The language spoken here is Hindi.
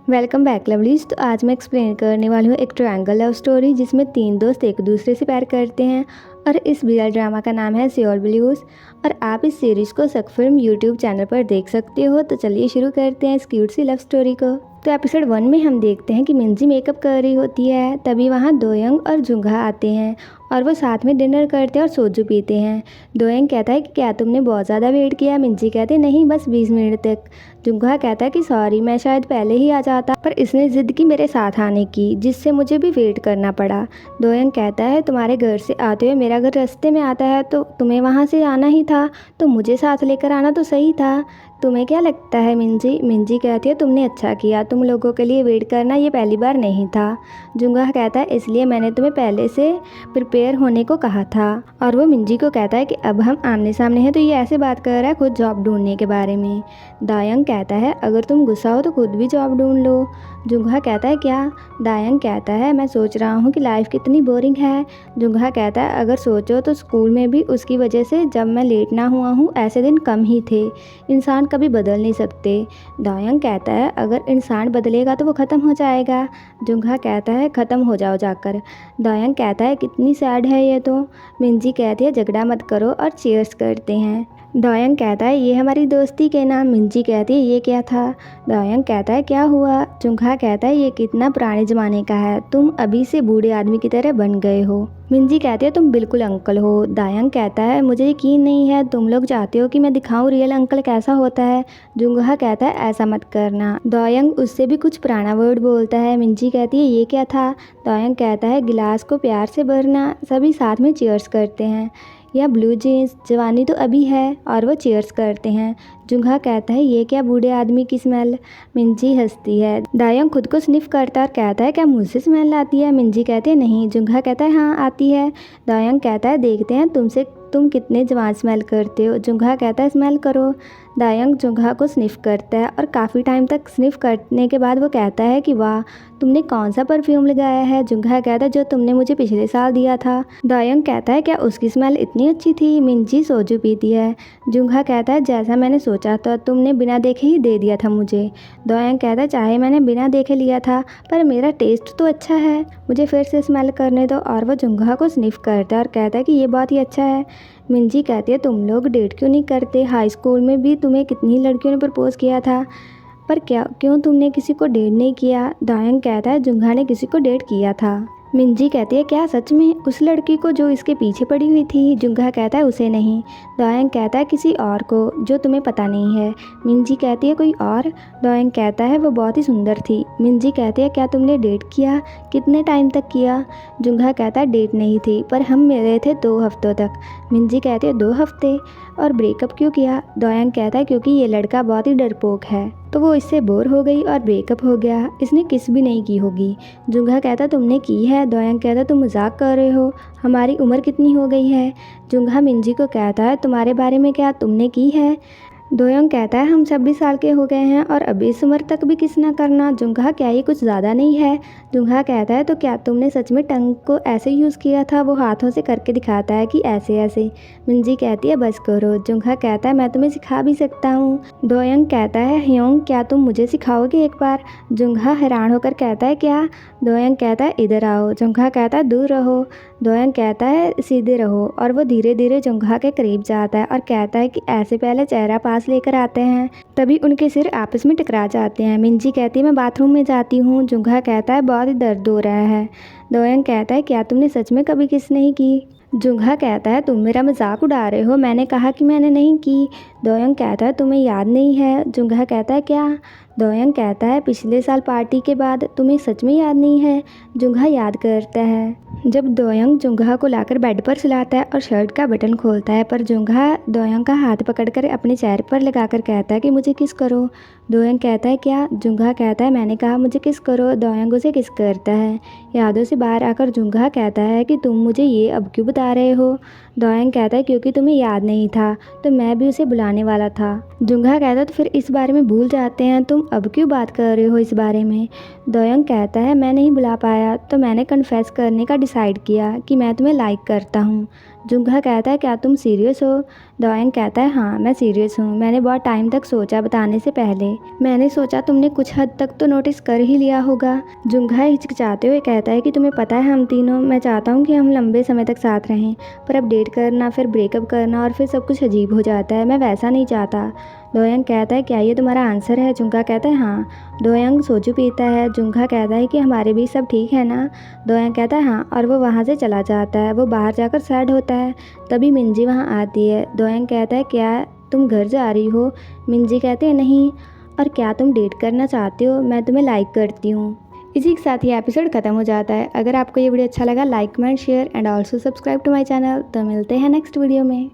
Welcome back lovelies. तो आज मैं एक्सप्लेन करने वाली हूँ एक ट्रायंगल लव स्टोरी जिसमें 3 दोस्त एक दूसरे से प्यार करते हैं और इस BL ड्रामा का नाम है सियोल ब्लूज। और आप इस सीरीज़ को सक फिल्म यूट्यूब चैनल पर देख सकते हो। तो चलिए शुरू करते हैं इस क्यूट सी लव स्टोरी को। तो एपिसोड 1 में हम देखते हैं कि मिंजी मेकअप कर रही होती है, तभी वहाँ दोयंग और जुंगा आते हैं और वो साथ में डिनर करते हैं और सोजू पीते हैं। दोयंग कहता है कि क्या तुमने बहुत ज़्यादा वेट किया? मिंजी कहते हैं नहीं, बस 20 मिनट तक। जुंगा कहता है कि सॉरी, मैं शायद पहले ही आ जाता, पर इसने ज़िद की मेरे साथ आने की, जिससे मुझे भी वेट करना पड़ा। दोयंग कहता है तुम्हारे घर से आते हुए मेरा घर रास्ते में आता है, तो तुम्हें वहाँ से आना ही था, तो मुझे साथ लेकर आना तो सही था। तुम्हें क्या लगता है मिंजी? मिंजी कहती है तुमने अच्छा किया, तुम लोगों के लिए वेट करना ये पहली बार नहीं था। जुंगा कहता है इसलिए मैंने तुम्हें पहले से प्रिपेयर होने को कहा था। और वो मिंजी को कहता है कि अब हम आमने सामने हैं तो ये ऐसे बात कर रहा है खुद जॉब ढूंढने के बारे में। दायंग कहता है अगर तुम गुस्सा हो तो खुद भी जॉब ढूंढ लो। जुंगा कहता है क्या? दायंग कहता है मैं सोच रहा हूँ कि लाइफ कितनी बोरिंग है। जुंगा कहता है अगर सोचो तो स्कूल में भी उसकी वजह से जब मैं लेट ना हुआ हूँ ऐसे दिन कम ही थे। इंसान कभी बदल नहीं सकते। दायंग कहता है अगर इंसान बदलेगा तो वो ख़त्म हो जाएगा। जुंगा कहता है ख़त्म हो जाओ जाकर। दायंग कहता है कितनी सैड है ये तो। मिंजी कहती है झगड़ा मत करो और चीयर्स करते हैं। दायंग कहता है ये हमारी दोस्ती के नाम। मिंजी कहती है ये क्या था? दायंग कहता है क्या हुआ? जुंगा कहता है ये कितना पुराने ज़माने का है, तुम अभी से बूढ़े आदमी की तरह बन गए हो। मिंजी कहती है तुम बिल्कुल अंकल हो। दायंग कहता है मुझे यकीन नहीं है, तुम लोग चाहते हो कि मैं दिखाऊं रियल अंकल कैसा होता है। जुंगा कहता है ऐसा मत करना। दायंग उससे भी कुछ पुराना वर्ड बोलता है। मिंजी कहती है ये क्या था? दायंग कहता है गिलास को प्यार से भरना। सभी साथ में चीयर्स करते हैं। या ब्लू जीन्स, जवानी तो अभी है, और वो चीयर्स करते हैं। जुंगा कहता है ये क्या बूढ़े आदमी की स्मेल। मिंजी हंसती है। दायंग खुद को स्निफ करता है और कहता है क्या मुझसे स्मेल आती है? मिंजी कहती है नहीं। जुंगा कहता है हाँ आती है। दायंग कहता है देखते हैं तुम कितने जवान स्मेल करते हो। जुंगा कहता है स्मेल करो। दायंग जुंगा को स्निफ करता है और काफ़ी टाइम तक स्निफ करने के बाद वो कहता है कि वाह तुमने कौन सा परफ्यूम लगाया है? जुंगा कहता है जो तुमने मुझे पिछले साल दिया था। दायंग कहता है क्या उसकी स्मेल इतनी अच्छी थी? मिंजी सोजू पीती है। जुंगा कहता है जैसा मैंने सोचा था, तुमने बिना देखे ही दे दिया था मुझे। दायंग कहता है चाहे मैंने बिना देखे लिया था, पर मेरा टेस्ट तो अच्छा है, मुझे फिर से स्मेल करने दो। और वह जुंगा को स्निफ करता है और कहता है कि ये बहुत ही अच्छा है। मिंजी कहती है तुम लोग डेट क्यों नहीं करते? हाई स्कूल में भी तुम्हें कितनी लड़कियों ने प्रपोज किया था, पर क्यों तुमने किसी को डेट नहीं किया? दायंग कहता है जुंगा ने किसी को डेट किया था। मिंजी कहती है क्या सच में? उस लड़की को जो इसके पीछे पड़ी हुई थी? जुंगा कहता है उसे नहीं। दायंग कहता है किसी और को जो तुम्हें पता नहीं है। मिंजी कहती है कोई और? दायंग कहता है वो बहुत ही सुंदर थी। मिंजी कहती है क्या तुमने डेट किया? कितने टाइम तक किया? जुंगा कहता है डेट नहीं थी, पर हम मिले थे 2 हफ्तों तक। मिंजी कहती है 2 हफ्ते? और ब्रेकअप क्यों किया? दायंग कहता है क्योंकि ये लड़का बहुत ही डरपोक है, तो वो इससे बोर हो गई और ब्रेकअप हो गया। इसने किस भी नहीं की होगी। जुंगा कहता तुमने की है। दायंग कहता तुम मजाक कर रहे हो, हमारी उम्र कितनी हो गई है। जुंगा मिंजी को कहता है तुम्हारे बारे में क्या तुमने की है? दोयंग कहता है हम 26 साल के हो गए हैं और अभी इस उम्र तक भी किस ना करना। जुंगा क्या ये कुछ ज़्यादा नहीं है? जुंगा कहता है तो क्या तुमने सच में टंग को ऐसे यूज़ किया था? वो हाथों से करके दिखाता है कि ऐसे ऐसे। मिंजी कहती है बस करो। जुंगा कहता है मैं तुम्हें सिखा भी सकता हूँ। दोयंग कहता है ह्योंग क्या तुम मुझे सिखाओगे एक बार? जुंगा हैरान होकर कहता है क्या? दोयंग कहता है इधर आओ। जुंगा कहता है दूर रहो। दोयंग कहता है सीधे रहो, और वो धीरे धीरे जुंगा के करीब जाता है और कहता है कि ऐसे पहले चेहरा पास लेकर आते हैं। तभी उनके सिर आपस में टकरा जाते हैं। मिंजी कहती है मैं बाथरूम में जाती हूँ। जुंगा कहता है बहुत ही दर्द हो रहा है। दोयंग कहता है क्या तुमने सच में कभी किस नहीं की? जुंगा कहता है तुम मेरा मजाक उड़ा रहे हो, मैंने कहा कि मैंने नहीं की। दोयंग कहता है तुम्हें याद नहीं है? जुंगा कहता है क्या? दोयंग कहता है पिछले साल पार्टी के बाद तुम्हें सच में याद नहीं है? जुंगा याद करता है। जब दोयंग जुंगा को लाकर बेड पर सुलाता है और शर्ट का बटन खोलता है, पर जुंगा दोयंग का हाथ पकड़कर अपने चेहरे पर लगाकर कहता है कि मुझे किस करो। दोयंग कहता है क्या? जुंगा कहता है मैंने कहा मुझे किस करो। दोयंग उसे किस करता है। यादों से बाहर आकर जुंगा कहता है कि तुम मुझे ये अब क्यों बता रहे हो? दोयंग कहता है क्योंकि तुम्हें याद नहीं था, तो मैं भी उसे बुलाने वाला था। जुंगा कहता है तो फिर इस बारे में भूल जाते हैं, तुम अब क्यों बात कर रहे हो इस बारे में? दोयंग कहता है मैं नहीं बुला पाया, तो मैंने कन्फेस करने का डिसाइड किया कि मैं तुम्हें लाइक करता हूँ। जुंगा कहता है क्या तुम सीरियस हो? दोयंग कहता है हाँ मैं सीरियस हूँ, मैंने बहुत टाइम तक सोचा बताने से पहले। मैंने सोचा तुमने कुछ हद तक तो नोटिस कर ही लिया होगा। जुंगा हिचकिचाते हुए कहता है कि तुम्हें पता है हम तीनों, मैं चाहता हूँ कि हम लंबे समय तक साथ रहें, पर अब डेट करना फिर ब्रेकअप करना और फिर सब कुछ अजीब हो जाता है, मैं वैसा नहीं चाहता। दोयंग कहता है क्या ये तुम्हारा आंसर है? जुंगा कहता है हाँ। दोयंग सोचू पीता है। जुंगा कहता है कि हमारे बीच सब ठीक है ना? दोयंग कहता है हाँ, और वो वहाँ से चला जाता है। वो बाहर जाकर सैड होता है। तभी मिंजी वहाँ आती है। दोयंग कहता है क्या तुम घर जा रही हो? मिंजी कहते हैं नहीं। और क्या तुम डेट करना चाहते हो? मैं तुम्हें लाइक करती हूँ। इसी के साथ ये एपिसोड खत्म हो जाता है। अगर आपको ये वीडियो अच्छा लगा, like comment share and also subscribe to my channel. तो मिलते हैं नेक्स्ट वीडियो में।